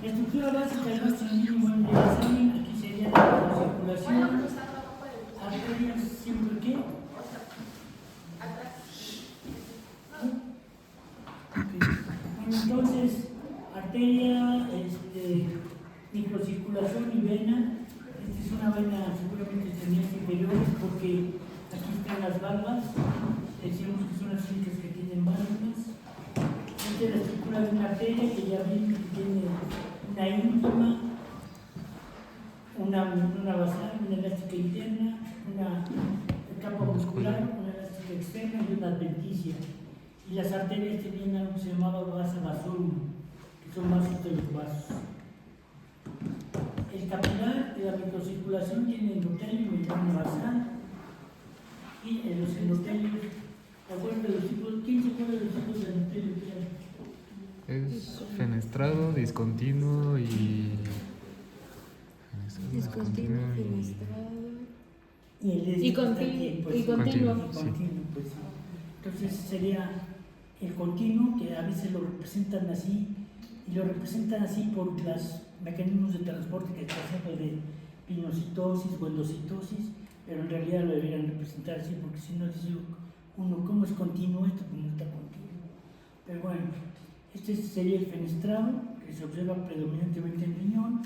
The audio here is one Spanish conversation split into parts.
La estructura básica del vaso sanguíneo de la sangre, aquí sería la circulación, arterias, siempre que. Bueno, entonces, arteria, microcirculación y vena. Esta es una vena seguramente tendrías inferiores porque aquí están las valvas. Decimos que son las únicas que tienen válvulas. Esta es la estructura de una arteria que ya ven que tiene una íntima, una basal, una elástica interna, una capa muscular, una elástica externa y una adventicia. Y las arterias tenían algo que se llamaba vasa vasorum, que son vasos de los vasos. El capilar de la microcirculación tiene endotelio y membrana basal. Y los endotelios, ¿te acuerdas de los tipos? ¿Quién se acuerda de los tipos de endotelio que hay? Es fenestrado, discontinuo y... Discontinuo, fenestrado. Y continuo. Pues, sí. Entonces sería el continuo, que a veces lo representan así, y lo representan así por los mecanismos de transporte que por ejemplo de pinocitosis o endocitosis, pero en realidad lo deberían representar así, porque si no dice uno, ¿cómo es continuo esto? Pues no está continuo. Pero bueno, este sería el fenestrado, que se observa predominantemente en riñón,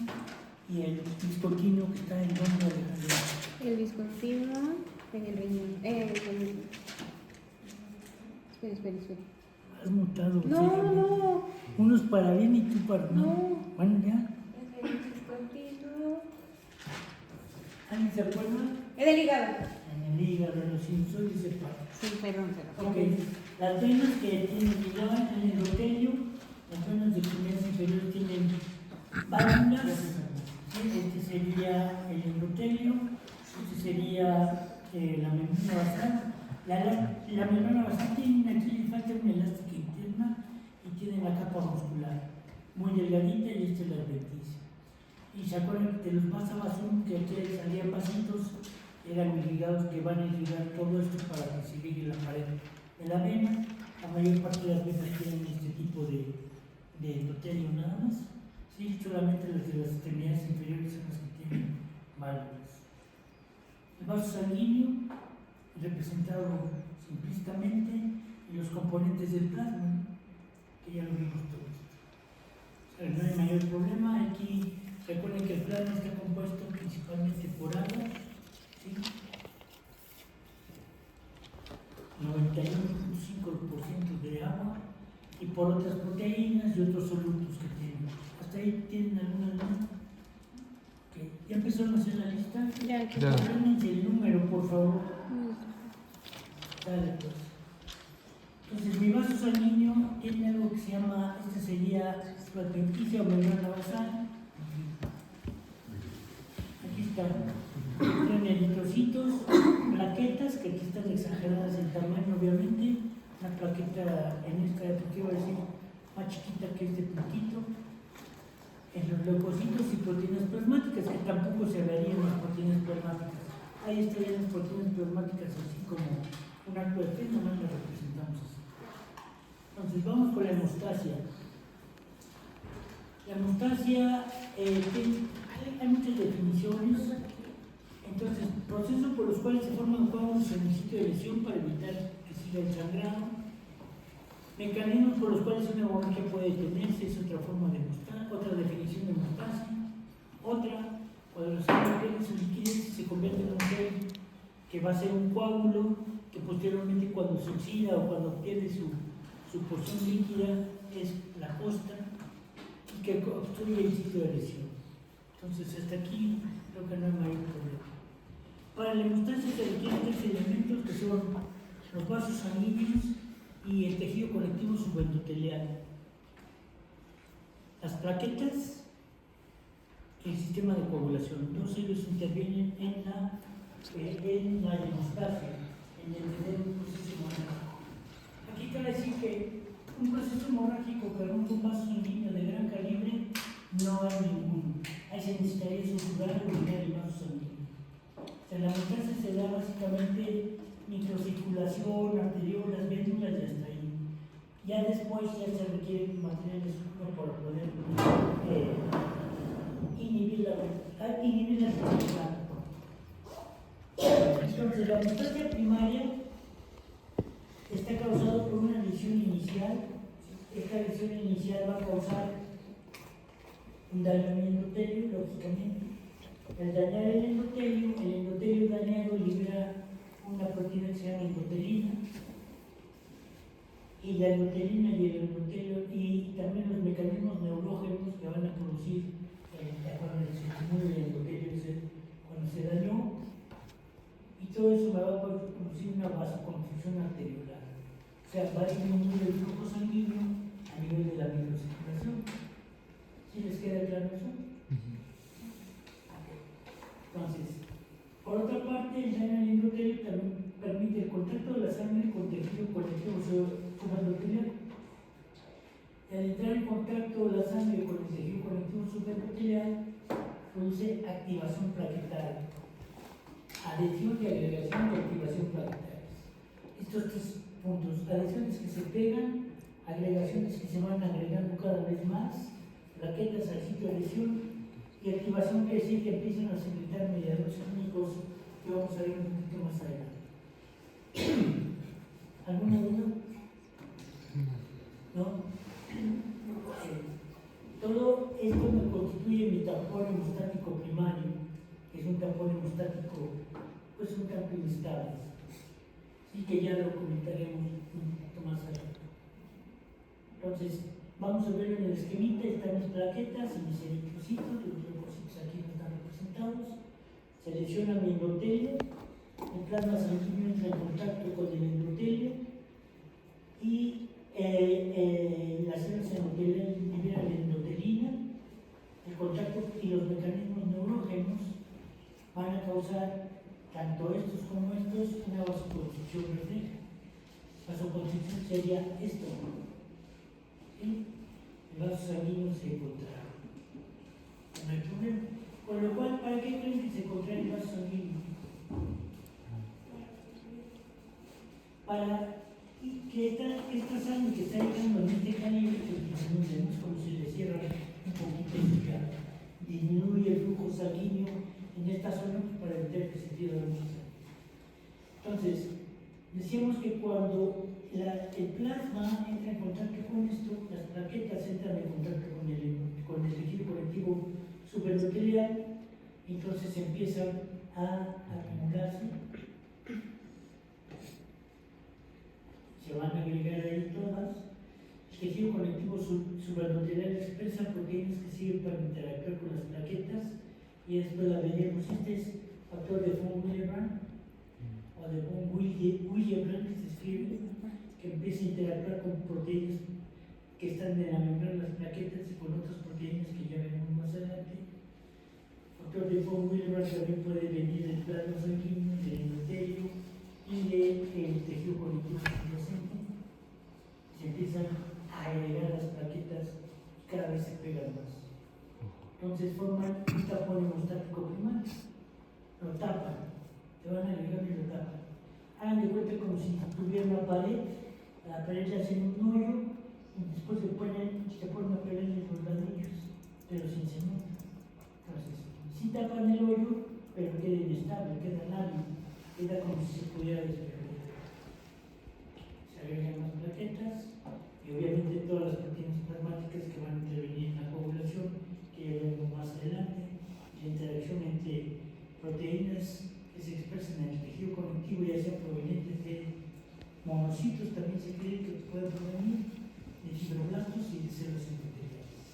y el discontinuo que está en donde El discontinuo en el riñón. Espera. Has mutado. No. Unos para bien y tú para No. Bueno, ya. Es el discontinuo. ¿Alguien se acuerda? Es el hígado. En el hígado, en los sinusoides de parte. Sí, perdón. Ok. Las venas que tienen hígado en el endotelio, las venas de extremidades inferiores tienen válvulas. Este sería el endotelio, este sería la membrana basal. La membrana basal tiene aquí, le falta una elástica interna y tiene la capa muscular muy delgadita y esta es la adventicia. Y se acuerdan de los vasavasos que aquí salían vasitos, eran irrigados que van a irrigar todo esto para que se irrigue la pared de la vena. La mayor parte de las venas tienen este tipo de endotelio nada más. Sí, solamente las de las extremidades inferiores son las que tienen válvulas. El vaso sanguíneo, representado simplícitamente, y los componentes del plasma, que ya lo vimos todos. O sea, no hay mayor problema. Aquí recuerden que el plasma está compuesto principalmente por agua, ¿sí? 91.5% de agua, y por otras proteínas y otros solutos que tienen. ¿Hasta ahí tienen alguna duda? Okay. ¿Ya empezaron a hacer la lista? Ya. Apréndanse el número, por favor. Dale, pues. Entonces, mi vaso sanguíneo tiene algo que se llama, este sería su adventicia o membrana basal. Aquí están. Tienen eritrocitos, plaquetas, que aquí están exageradas en tamaño, obviamente. Una plaqueta en esta época, iba a decir, más chiquita que este puntito. En los leucocitos y proteínas plasmáticas, que tampoco se verían las proteínas plasmáticas. Ahí estarían las proteínas plasmáticas así como un acto de fe, nomás las representamos así. Entonces vamos con la hemostasia. La hemostasia hay muchas definiciones. Entonces, procesos por los cuales se forman coágulos en el sitio de lesión para evitar que siga el sangrado. Mecanismos por los cuales una hemorragia puede detenerse, es otra forma de hemostasia, otra definición de hemostasia. Otra, cuando la sangre pierde su liquidez y se convierte en un gel que va a ser un coágulo que posteriormente cuando se oxida o cuando pierde su porción líquida es la costa y que obstruye el sitio de lesión. Entonces hasta aquí creo que no hay mayor problema. Para la hemostasia se requieren 3 elementos que son los vasos sanguíneos y el tejido conectivo subendotelial. Las plaquetas y el sistema de coagulación. Todos ellos intervienen en la hemostasia, en el tener un proceso hemorrágico. Aquí cabe decir que un proceso hemorrágico que rompe un vaso sanguíneo de gran calibre no hay ninguno. Ahí se necesitaría suturar o eliminar el vaso sanguíneo. O sea, la hemostasia se da básicamente microcirculación, arteriolas, vénulas y hasta ahí. Ya después ya se requieren materiales para poder inhibir la toxicidad. Entonces, la metastasia primaria está causada por una lesión inicial. Esta lesión inicial va a causar un daño al endotelio, lógicamente. Al dañar el endotelio dañado libera una proteína que se llama endotelina. Y la endotelina y el endotelio y también los mecanismos neurólogos que van a producir cuando se estimula el endotelio cuando se dañó, y todo eso me va a producir una vasoconstricción arteriolar. O sea, va a disminuir el flujo sanguíneo a nivel de la microcirculación. ¿Sí les queda claro eso? Entonces, por otra parte, el daño al endotelio también permite el contacto de la sangre con tejido conectivo subendotelio. Y al entrar en contacto de la sangre con el tejido conectivo subendotelio, produce activación plaquetaria. Adhesión y agregación de activación plaquetarias. Estos tres puntos: adhesiones que se pegan, agregaciones que se van agregando cada vez más, plaquetas al sitio de adhesión, y activación quiere decir que empiezan a secretar mediadores químicos que vamos a ver un poquito más adelante. ¿Alguna duda? ¿No? Todo esto me constituye mi tampón hemostático primario, que es un tampón hemostático, pues un campo inestable. Así que ya lo comentaremos un poquito más adelante. Entonces, vamos a ver en el esquemita, están mis plaquetas y mis eritrocitos, los leucocitos aquí no están representados. Selecciona mi endotelio, el plasma sanguíneo entra en contacto con el endotelio y las células endoteliales liberan la endotelina. El contacto y los mecanismos neurógenos van a causar, tanto estos como estos, una vasoconstricción refleja. Vasoconstricción sería esto. ¿Sí? El vaso sanguíneo se contrae. No hay problema. Con lo cual, ¿para qué creen que se contrae el vaso sanguíneo? Para que esta sangre que está llegando en este calibre, que disminuye, es como si le cierra un poquito y ya disminuye el flujo sanguíneo en esta zona para evitar que se pierda mucha sangre. Entonces, decíamos que cuando el plasma entra en contacto con esto, las plaquetas entran en contacto con el tejido conectivo subendothelial, entonces empiezan a acumularse. Se van a agregar ahí todas. El tejido conectivo subendothelial expresa proteínas que sirven para interactuar con las plaquetas, y después la veremos. Este es factor de von Willebrand o de von Willebrand, que se escribe, que empieza a interactuar con proteínas que están en la membrana de las plaquetas y con otras proteínas que ya veremos más adelante. Factor de von Willebrand también puede venir del plasma sanguíneo, del endotelio y del tejido conectivo subyacente. Se empiezan a agregar las plaquetas y cada vez se pegan más. Entonces forman un tapón hemostático primario. Lo tapan, se van a agregar y lo tapan. Hagan de cuenta como si tuviera una pared, la pared le hacen un hoyo y después se ponen a pegar en los ladrillos, pero sin cemento. Entonces, sí tapan el hoyo, pero queda inestable, queda lábil, queda como si se pudiera despegar. Se agregan las plaquetas y obviamente todas las proteínas plasmáticas que van a intervenir en la coagulación, que ya veremos más adelante. La interacción entre proteínas que se expresan en el tejido conectivo, ya sean provenientes de monocitos, también se cree que pueden provenir de fibroblastos y de células endoteliales.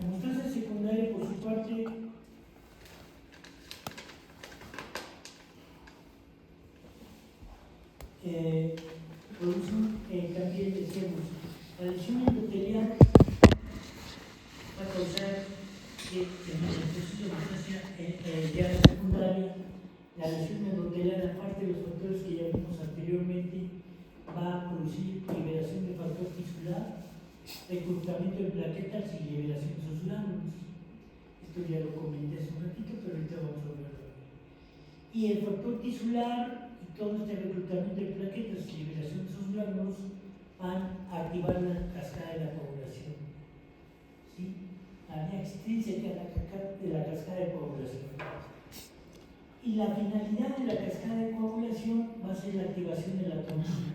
La metastasia secundaria, por su parte, producen también, decíamos, la lesión endotelial va a causar que en el proceso de metastasia ya secundaria, la lesión endotelial, aparte de los factores que ya vimos anteriormente, va a producir liberación de factor tisular, reclutamiento de plaquetas y liberación de sus glánulos. Esto ya lo comenté hace un ratito, pero ahorita vamos a verlo. Y el factor tisular y todo este reclutamiento de plaquetas y liberación de esos gránulos van a activar la cascada de la coagulación. ¿Sí? La vía extrínseca de la cascada de coagulación. Y la finalidad de la cascada de coagulación va a ser la activación de la tromina.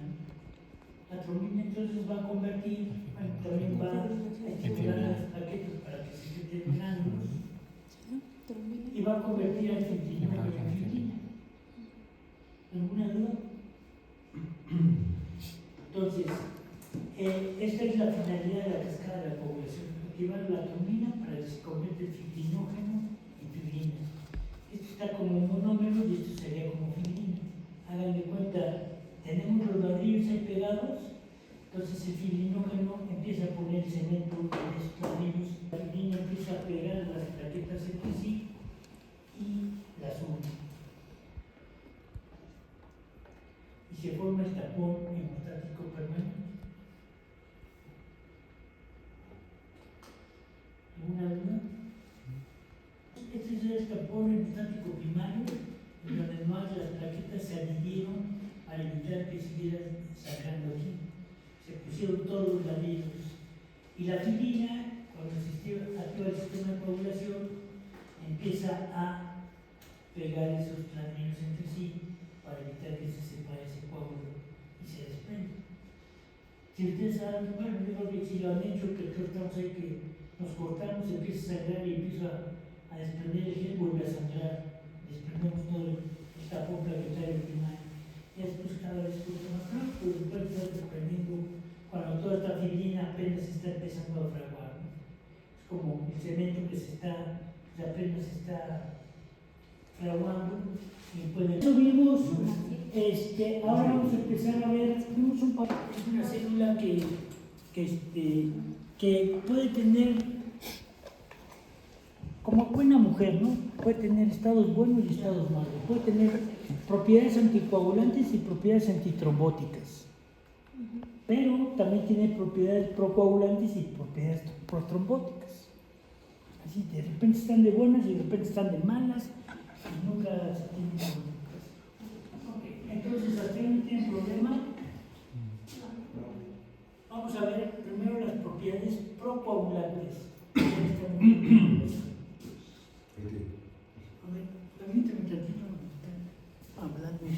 La tromina entonces va a convertir, bueno, también va a estimular las plaquetas para que se queden gránulos y va a convertir al fibrino en fibrina. ¿Alguna duda? Entonces, esta es la finalidad de la cascada de la coagulación, activar la tromina para que se convierta en fibrinógeno y fibrina. Esto está como monómero y esto sería como fibrina. Hagan de cuenta, tenemos los ladrillos ahí pegados, entonces el fibrinógeno empieza a poner cemento en esos ladrillos, la fibrina empieza a pegar las plaquetas entre sí y las une. Y se forma el tapón hemostático permanente. ¿Alguna duda? Este es el tapón hemostático primario, en donde más las plaquetas se adhirieron para evitar que siguieran sacando aquí. Se pusieron todos los ladrillos. Y la fibrina, cuando se activa el sistema de coagulación, empieza a pegar esos ladrillos entre sí para evitar que se separe ese coágulo y se desprenda. Si ustedes saben, bueno, yo creo que si lo han hecho, que todos estamos ahí que nos cortamos, empieza a sangrar y empieza a desprender el gel, vuelve a sangrar, desprendemos todo el tapón plaquetario primario. Y después cada vez corta más rápido, pues después está desprendiendo cuando toda esta fibrina apenas está empezando a fraguar, ¿no? Es como el cemento que apenas está fraguando y puede. Eso vimos, ahora vamos a empezar a ver, vimos un papel, es una célula que puede tener, como buena mujer, ¿no? Puede tener estados buenos y estados malos, puede tener propiedades anticoagulantes y propiedades antitrombóticas, pero también tiene propiedades procoagulantes y propiedades protrombóticas. Así, de repente están de buenas y de repente están de malas y nunca se tienen problemas. Okay. Entonces, hasta ahí no tienen problema. Vamos a ver primero las propiedades procoagulantes.